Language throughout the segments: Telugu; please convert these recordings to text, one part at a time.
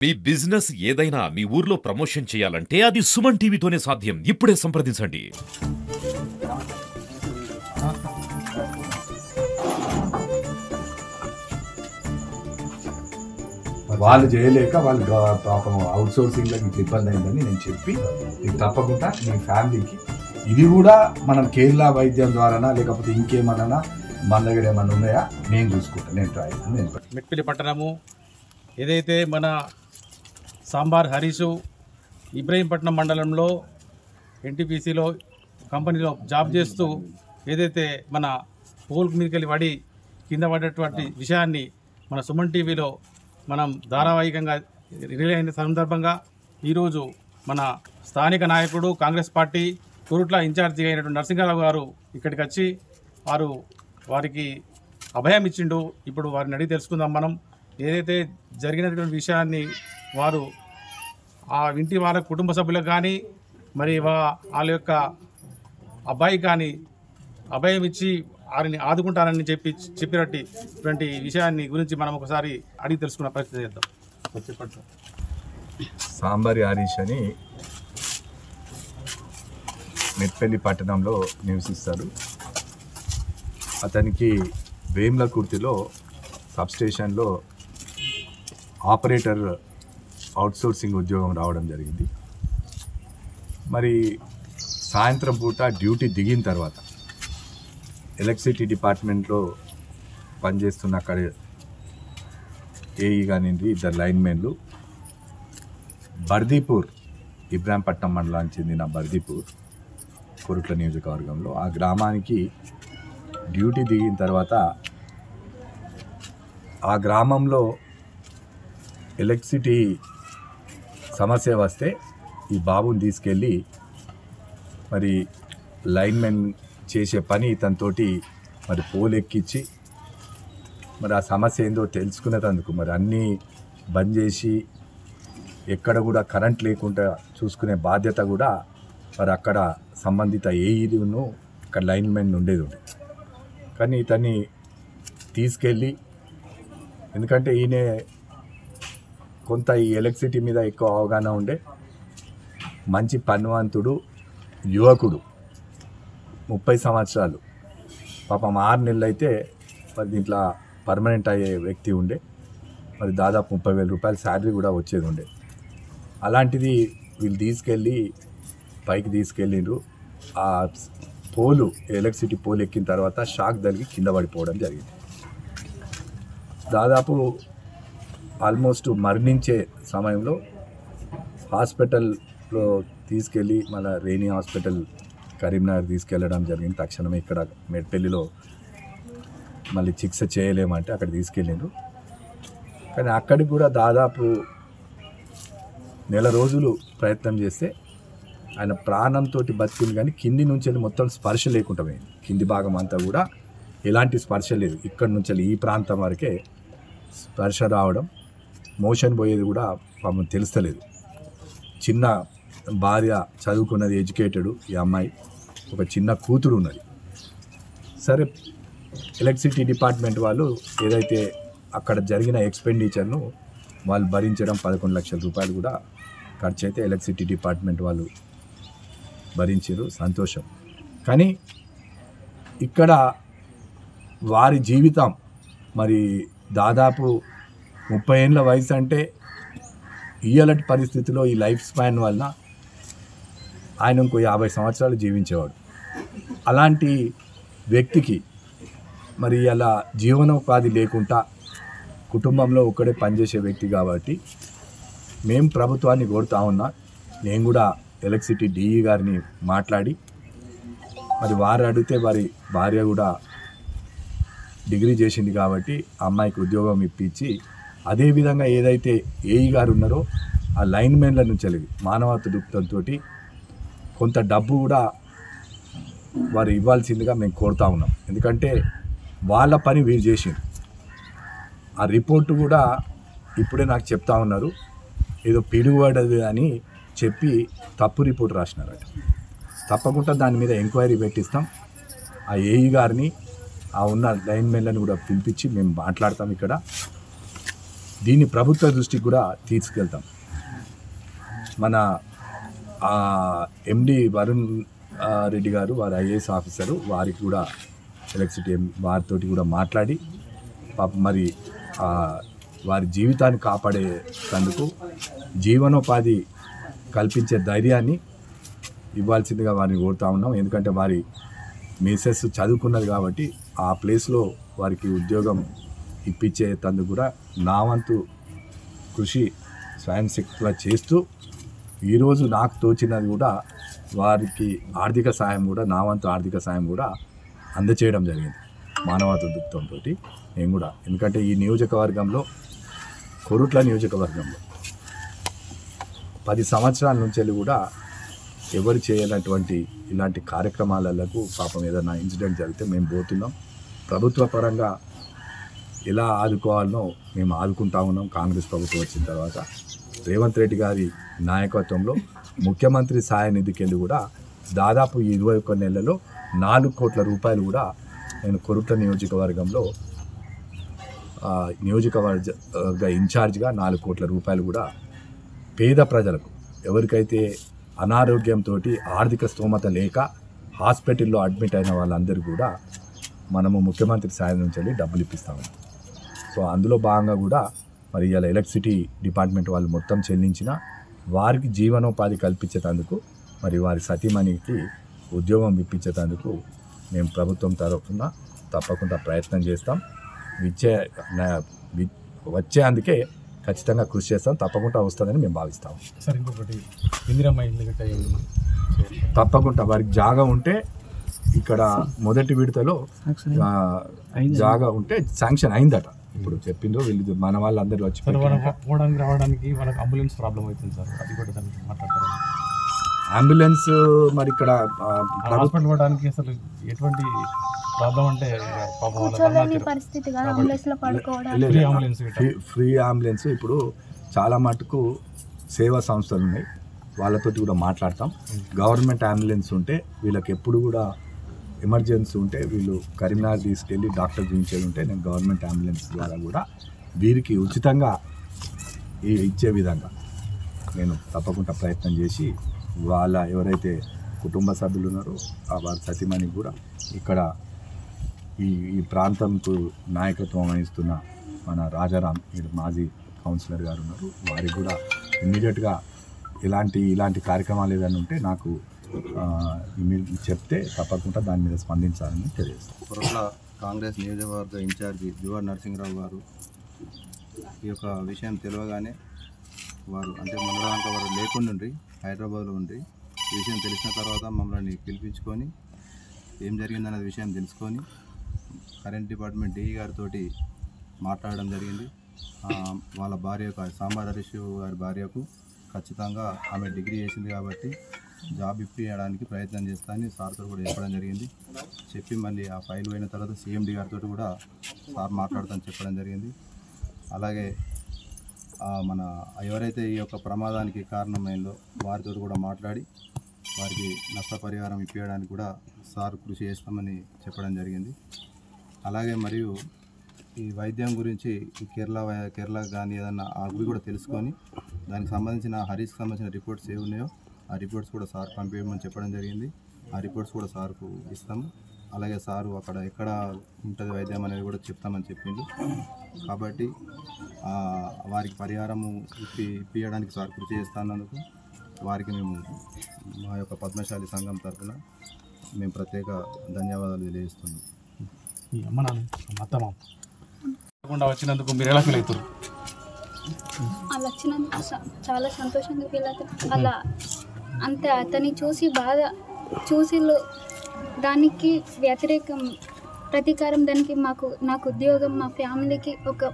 మీ బిజినెస్ ఏదైనా మీ ఊర్లో ప్రమోషన్ చేయాలంటే అది సుమన్ టీవీతోనే సాధ్యం. ఇప్పుడే సంప్రదించండి. వాళ్ళు చేయలేక వాళ్ళు పాపం అవుట్ సోర్సింగ్లో మీకు ఇబ్బంది అయిందని నేను చెప్పి మీకు తప్పకుండా మీ ఫ్యామిలీకి ఇది కూడా మనం కేరళ వైద్యం ద్వారానా లేకపోతే ఇంకేమన్నా మన దగ్గర ఏమన్నా ఉన్నాయా నేను చూసుకుంటాను. నేను ట్రై నేను మెట్పల్లి పట్టణము ఏదైతే మన సాంబార్ హరీషు ఇబ్రహీంపట్నం మండలంలో ఎన్టీపీసీలో కంపెనీలో జాబ్ చేస్తూ ఏదైతే మన పోల్ మీదకెళ్ళి పడి కింద పడ్డటువంటి విషయాన్ని మన సుమన్ టీవీలో మనం ధారావాహికంగా రిలే అయిన సందర్భంగా ఈరోజు మన స్థానిక నాయకుడు కాంగ్రెస్ పార్టీ కురుట్ల ఇన్ఛార్జిగా అయినటువంటి నరసింహారావు గారు ఇక్కడికి వచ్చి వారికి అభయం ఇచ్చిండు. ఇప్పుడు వారిని అడిగి తెలుసుకుందాం మనం. ఏదైతే జరిగినటువంటి విషయాన్ని వారు ఆ ఇంటి వాళ్ళ కుటుంబ సభ్యులకు కానీ మరి వాళ్ళ యొక్క అబ్బాయి కానీ అభయం ఇచ్చి వారిని ఆదుకుంటారని చెప్పినటువంటి విషయాన్ని గురించి మనం ఒకసారి అడిగి తెలుసుకున్న ప్రయత్నం చేద్దాం. సాంబారి హరీష్ అని మెట్పల్లి పట్టణంలో నివసిస్తాడు. అతనికి వేమ్లకుర్తిలో సబ్స్టేషన్లో ఆపరేటర్ అవుట్సోర్సింగ్ ఉద్యోగం రావడం జరిగింది. మరి సాయంత్రం పూట డ్యూటీ దిగిన తర్వాత ఎలక్ట్రిసిటీ డిపార్ట్మెంట్లో పనిచేస్తున్న అక్కడ ఏఈ కానివ్వండి, ఇద్దరు లైన్మెన్లు బర్దీపూర్ ఇబ్రాహీంపట్నం మండలానికి చెందిన బర్దీపూర్ కురుట్ల నియోజకవర్గంలో ఆ గ్రామానికి డ్యూటీ దిగిన తర్వాత ఆ గ్రామంలో ఎలక్ట్రిసిటీ సమస్య వస్తే ఈ బాబుని తీసుకెళ్ళి మరి లైన్మెన్ చేసే పని ఇతనితోటి మరి పోల్ ఎక్కించి మరి ఆ సమస్య ఏందో తెలుసుకునేందుకు మరి అన్నీ బంద్ చేసి ఎక్కడ కూడా కరెంట్ లేకుండా చూసుకునే బాధ్యత కూడా మరి అక్కడ సంబంధిత ఏఈను అక్కడ లైన్మెన్ ఉండేది. కానీ ఇతన్ని తీసుకెళ్ళి, ఎందుకంటే ఈయన కొంత ఈ ఎలక్ట్రిసిటీ మీద ఎక్కువ అవగాహన ఉండే మంచి పనివంతుడు యువకుడు, 30 సంవత్సరాలు, పాపం 6 నెలలు అయితే మరి దీంట్లో పర్మనెంట్ అయ్యే వ్యక్తి ఉండే. మరి దాదాపు 30,000 రూపాయల శాలరీ కూడా వచ్చేది ఉండే. అలాంటిది వీళ్ళు తీసుకెళ్ళి పైకి తీసుకెళ్ళిండ్రు. ఆ పోలు ఎలక్ట్రిసిటీ పోల్ ఎక్కిన తర్వాత షాక్ తగిలి కింద పడిపోవడం జరిగింది. దాదాపు ఆల్మోస్ట్ మరణించే సమయంలో హాస్పిటల్లో తీసుకెళ్ళి మన రేణి హాస్పిటల్ కరీంనగర్ తీసుకెళ్ళడం జరిగింది. తక్షణమే ఇక్కడ మెట్పల్లిలో మళ్ళీ చికిత్స చేయలేమంటే అక్కడ తీసుకెళ్ళిండ్రు. కానీ అక్కడికి కూడా దాదాపు నెల రోజులు ప్రయత్నం చేస్తే ఆయన ప్రాణంతో బతికింది. కానీ కింది నుంచి వెళ్ళి మొత్తం స్పర్శ లేకుండా పోయింది. కింది భాగం అంతా కూడా ఎలాంటి స్పర్శ లేదు. ఇక్కడ నుంచి వెళ్ళి ఈ ప్రాంతం వరకే స్పర్శ రావడం, మోషన్ పోయేది కూడా పాపం తెలుస్తలేదు. చిన్న భార్య, చదువుకున్నది, ఎడ్యుకేటెడ్ ఈ అమ్మాయి, ఒక చిన్న కూతురు ఉన్నది. సరే, ఎలక్ట్రిసిటీ డిపార్ట్మెంట్ వాళ్ళు ఏదైతే అక్కడ జరిగిన ఎక్స్పెండిచర్ను వాళ్ళు భరించడం 11 లక్షల రూపాయలు కూడా ఖర్చు అయితే ఎలక్ట్రిసిటీ డిపార్ట్మెంట్ వాళ్ళు భరించారు. సంతోషం. కానీ ఇక్కడ వారి జీవితం మరి దాదాపు 30 ఏళ్ళ వయసు అంటే ఇయ్యలటి పరిస్థితిలో ఈ లైఫ్ స్పాన్ వలన ఆయన ఇంకో 50 సంవత్సరాలు జీవించేవాడు. అలాంటి వ్యక్తికి మరి అలా జీవనోపాధి లేకుండా కుటుంబంలో ఒక్కడే పనిచేసే వ్యక్తి కాబట్టి మేము ప్రభుత్వాన్ని కోరుతా ఉన్నా. నేను కూడా ఎలక్ట్రిసిటీ డిఈ గారిని మాట్లాడి మరి వారు అడిగితే వారి భార్య కూడా డిగ్రీ చేసింది కాబట్టి ఆ అమ్మాయికి ఉద్యోగం ఇప్పించి, అదేవిధంగా ఏదైతే ఏఈ గారు ఉన్నారో ఆ లైన్మెన్ల నుంచి మానవత్వ దృక్పథంతో కొంత డబ్బు కూడా వారు ఇవ్వాల్సిందిగా మేము కోరుతా ఉన్నాం. ఎందుకంటే వాళ్ళ పని వీరు చేసింది. ఆ రిపోర్టు కూడా ఇప్పుడే నాకు చెప్తా ఉన్నారు, ఏదో పిడుగుపడదు అని చెప్పి తప్పు రిపోర్ట్ రాసినారట. తప్పకుండా దాని మీద ఎంక్వైరీ పెట్టిస్తాం. ఆ ఏఈ గారిని, ఆ ఉన్న లైన్మెన్లను కూడా పిలిపించి మేము మాట్లాడతాం. ఇక్కడ దీన్ని ప్రభుత్వ దృష్టికి కూడా తీసుకెళ్తాం. మన ఎండి వరుణ్ రెడ్డి గారు, వారు ఐఏఎస్ ఆఫీసరు, వారికి కూడా ఎలక్ట్రిసిటీ వారితో కూడా మాట్లాడి మరి వారి జీవితాన్ని కాపాడేందుకు జీవనోపాధి కల్పించే ధైర్యాన్ని ఇవ్వాల్సిందిగా వారిని కోరుతా ఉన్నాం. ఎందుకంటే వారి మిసెస్ చదువుకున్నది కాబట్టి ఆ ప్లేస్లో వారికి ఉద్యోగం ఇప్పించేందుకు కూడా నా వంతు కృషి స్వయం శక్తిగా చేస్తూ ఈరోజు నాకు తోచినది కూడా వారికి ఆర్థిక సాయం కూడా, నా వంతు ఆర్థిక సాయం కూడా అందచేయడం జరిగింది మానవతా దృక్పథంతో నేను కూడా. ఎందుకంటే ఈ నియోజకవర్గంలో, కొరుట్ల నియోజకవర్గంలో 10 సంవత్సరాల నుంచి కూడా ఎవరు చేయనటువంటి ఇలాంటి కార్యక్రమాలకు పాపం ఏదైనా ఇన్సిడెంట్ జరిగితే మేము పోతున్నాం. ప్రభుత్వ పరంగా ఎలా ఆదుకోవాలనో మేము ఆదుకుంటా ఉన్నాం. కాంగ్రెస్ ప్రభుత్వం వచ్చిన తర్వాత రేవంత్ రెడ్డి గారి నాయకత్వంలో ముఖ్యమంత్రి సహాయ నిధికి వెళ్ళి కూడా దాదాపు 21 నెలల్లో 4 కోట్ల రూపాయలు కూడా నేను కొరుట్ల నియోజకవర్గంలో నియోజకవర్గ ఇన్ఛార్జ్గా 4 కోట్ల రూపాయలు కూడా పేద ప్రజలకు, ఎవరికైతే అనారోగ్యంతో ఆర్థిక స్తోమత లేక హాస్పిటల్లో అడ్మిట్ అయిన వాళ్ళందరూ కూడా మనము ముఖ్యమంత్రి సాయం నుంచి వెళ్ళి డబ్బులు ఇప్పిస్తాము. సో అందులో భాగంగా కూడా మరి ఇలా ఎలక్ట్రిసిటీ డిపార్ట్మెంట్ వాళ్ళు మొత్తం చెల్లించిన వారికి జీవనోపాధి కల్పించేందుకు, మరి వారి సతీమణికి ఉద్యోగం ఇప్పించేందుకు మేము ప్రభుత్వం తరఫున తప్పకుండా ప్రయత్నం చేస్తాం. వచ్చే అందుకే ఖచ్చితంగా కృషి చేస్తాం. తప్పకుండా వస్తుందని మేము భావిస్తాం. సార్ ఇంకొకటి, ఇందిరమ్మ ఇల్లు గట్ట తప్పకుండా వారికి జాగా ఉంటే ఇక్కడ మొదటి విడతలో జాగా ఉంటే శాంక్షన్ అయిందట. ఇప్పుడు చెప్పిండ్రు వీళ్ళు, మన వాళ్ళందరూ వచ్చి పోవడానికి రావడానికి వాళ్ళకి అంబులెన్స్ ప్రాబ్లం అవుతుంది సార్, అది కూడా దానికి మాట్లాడతారు. అంబులెన్స్ మరి ఇక్కడ హాస్పిటల్ పోవడానికి అసలు ఎటువంటి ప్రాబ్లం అంటే ఫ్రీ అంబులెన్స్ ఇప్పుడు చాలా మటుకు సేవా సంస్థలు ఉన్నాయి, వాళ్ళతో కూడా మాట్లాడతాం. గవర్నమెంట్ అంబులెన్స్ ఉంటే వీళ్ళకి ఎప్పుడు కూడా ఎమర్జెన్సీ ఉంటే వీళ్ళు కరీంనగర్ తీసుకెళ్ళి డాక్టర్ చూపించేది ఉంటే నేను గవర్నమెంట్ అంబులెన్స్ ద్వారా కూడా వీరికి ఉచితంగా ఇచ్చే విధంగా నేను తప్పకుండా ప్రయత్నం చేసి వాళ్ళ ఎవరైతే కుటుంబ సభ్యులు ఉన్నారో వారి సతీమణికి కూడా ఇక్కడ ఈ ప్రాంతంకు నాయకత్వం వహిస్తున్న మన రాజారాం మాజీ కౌన్సిలర్ గారు ఉన్నారు, వారికి కూడా ఇమ్మీడియట్గా ఇలాంటి కార్యక్రమాలు ఏదైనా ఉంటే నాకు చెప్తే తప్పకుండా దాని మీద స్పందించాలని తెలియజేస్తాను. కొరట్ల కాంగ్రెస్ నియోజకవర్గ ఇన్ఛార్జి జువార్ నరసింహరావు గారు ఈ యొక్క విషయం తెలియగానే వారు అంటే మొన్నదాకా వారు లేకుండా హైదరాబాద్లో ఉండి ఈ విషయం తెలిసిన తర్వాత మమ్మల్ని పిలిపించుకొని ఏం జరిగిందనే విషయం తెలుసుకొని కరెంట్ డిపార్ట్మెంట్ డిఈ గారితో మాట్లాడడం జరిగింది. వాళ్ళ భార్యకు, సాంబార్ హరీష్ గారి భార్యకు ఖచ్చితంగా ఆమె డిగ్రీ చేసింది కాబట్టి జాబ్ ఇప్పించడానికి ప్రయత్నం చేస్తానని సార్తో కూడా చెప్పడం జరిగింది. చెప్పి మళ్ళీ ఆ ఫైల్ పోయిన తర్వాత సిఎండి గారితో కూడా సార్ మాట్లాడతానని చెప్పడం జరిగింది. అలాగే మన ఎవరైతే ఈ యొక్క ప్రమాదానికి కారణమైందో వారితో కూడా మాట్లాడి వారికి నష్టపరిహారం ఇప్పించడానికి కూడా సార్ కృషి చేస్తామని చెప్పడం జరిగింది. అలాగే మరియు ఈ వైద్యం గురించి ఈ కేరళ కానీ ఏదన్నా అవి కూడా తెలుసుకొని దానికి సంబంధించిన హరీష్కి సంబంధించిన రిపోర్ట్స్ ఏ ఉన్నాయో ఆ రిపోర్ట్స్ కూడా సార్ పంపించమని చెప్పడం జరిగింది. ఆ రిపోర్ట్స్ కూడా సార్కు ఇస్తాము. అలాగే సారు అక్కడ ఎక్కడ ఉంటుంది వైద్యం అనేది కూడా చెప్తామని చెప్పింది. కాబట్టి వారికి పరిహారము ఇప్పించడానికి సార్ కృషి చేస్తున్నందుకు వారికి మేము మా యొక్క పద్మశాలి సంఘం తరఫున మేము ప్రత్యేక ధన్యవాదాలు తెలియజేస్తున్నాం. వచ్చినందుకు మీరు ఎలా ఫీల్ అవుతారు? అలా వచ్చినందుకు చాలా సంతోషంగా ఫీల్ అవుతారు. అలా అంతే అతన్ని చూసి బాధ చూసి దానికి వ్యతిరేకం ప్రతీకారం దానికి నాకు ఉద్యోగం, మా ఫ్యామిలీకి ఒక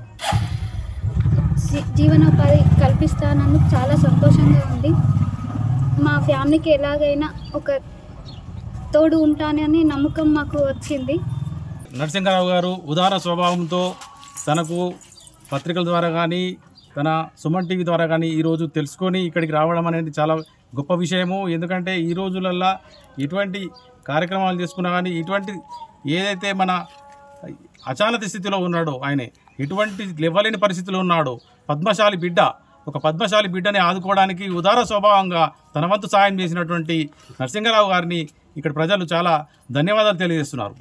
జీవనోపాధి కల్పిస్తానందుకు చాలా సంతోషంగా ఉంది. మా ఫ్యామిలీకి ఎలాగైనా ఒక తోడు ఉంటానని నమ్మకం మాకు వచ్చింది. నరసింహారావు గారు ఉదార స్వభావంతో తనకు పత్రికల ద్వారా కానీ తన సుమన్ టీవీ ద్వారా కానీ ఈరోజు తెలుసుకొని ఇక్కడికి రావడం అనేది చాలా గొప్ప విషయము. ఎందుకంటే ఈ రోజులల్లో ఇటువంటి కార్యక్రమాలు చేసుకున్నా కానీ ఇటువంటి ఏదైతే మన అచానత స్థితిలో ఉన్నాడో ఆయన ఎటువంటి లేవలేని పరిస్థితిలో ఉన్నాడు. పద్మశాలి బిడ్డ, ఒక పద్మశాలి బిడ్డని ఆదుకోవడానికి ఉదార స్వభావంగా తన వంతు సాయం చేసినటువంటి నరసింగరావు గారిని ఇక్కడ ప్రజలు చాలా ధన్యవాదాలు తెలియజేస్తున్నారు.